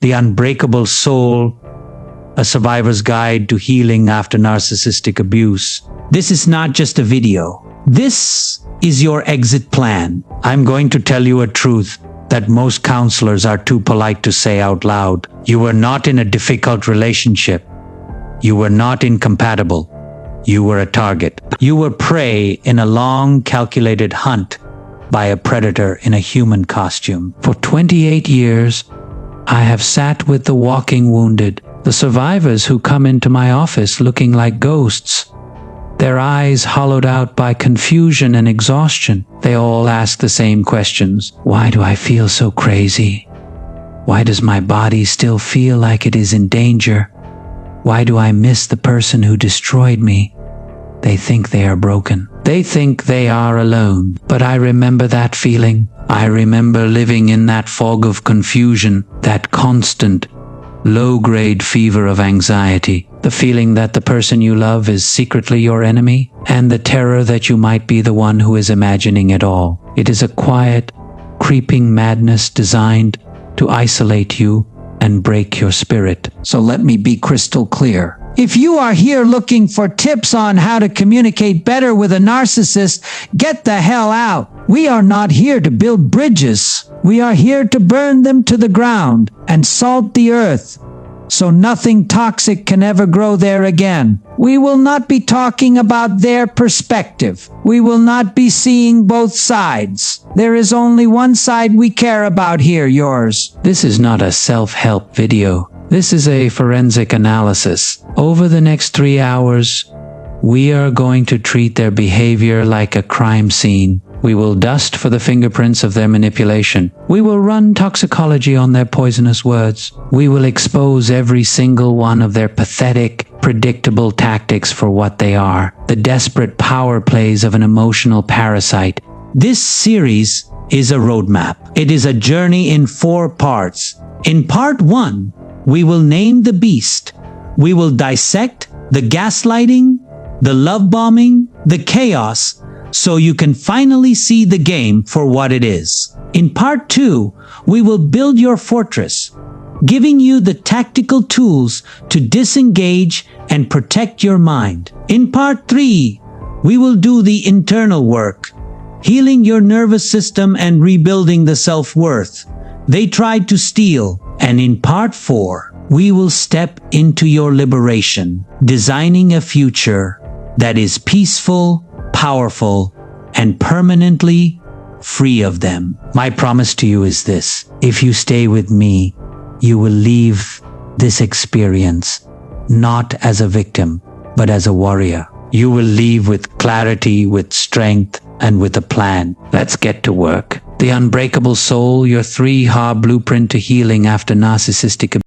The Unbreakable Soul, a survivor's guide to healing after narcissistic abuse. This is not just a video. This is your exit plan. I'm going to tell you a truth that most counselors are too polite to say out loud. You were not in a difficult relationship. You were not incompatible. You were a target. You were prey in a long, calculated hunt by a predator in a human costume. For 28 years, I have sat with the walking wounded, the survivors who come into my office looking like ghosts, their eyes hollowed out by confusion and exhaustion. They all ask the same questions. Why do I feel so crazy? Why does my body still feel like it is in danger? Why do I miss the person who destroyed me? They think they are broken. They think they are alone. But I remember that feeling. I remember living in that fog of confusion, that constant, low-grade fever of anxiety, the feeling that the person you love is secretly your enemy, and the terror that you might be the one who is imagining it all. It is a quiet, creeping madness designed to isolate you and break your spirit. So let me be crystal clear. If you are here looking for tips on how to communicate better with a narcissist, get the hell out. We are not here to build bridges. We are here to burn them to the ground and salt the earth so nothing toxic can ever grow there again. We will not be talking about their perspective. We will not be seeing both sides. There is only one side we care about here, yours. This is not a self-help video. This is a forensic analysis. Over the next 3 hours, we are going to treat their behavior like a crime scene. We will dust for the fingerprints of their manipulation. We will run toxicology on their poisonous words. We will expose every single one of their pathetic, predictable tactics for what they are, the desperate power plays of an emotional parasite. This series is a roadmap. It is a journey in 4 parts. In part 1, we will name the beast. We will dissect the gaslighting, the love bombing, the chaos, so you can finally see the game for what it is. In part 2, we will build your fortress, giving you the tactical tools to disengage and protect your mind. In part 3, we will do the internal work, healing your nervous system and rebuilding the self-worth they tried to steal. And in part 4, we will step into your liberation, designing a future that is peaceful, powerful, and permanently free of them. My promise to you is this: if you stay with me, you will leave this experience not as a victim, but as a warrior. You will leave with clarity, with strength, and with a plan. Let's get to work. The Unbreakable Soul, your 3-hour blueprint to healing after narcissistic abuse.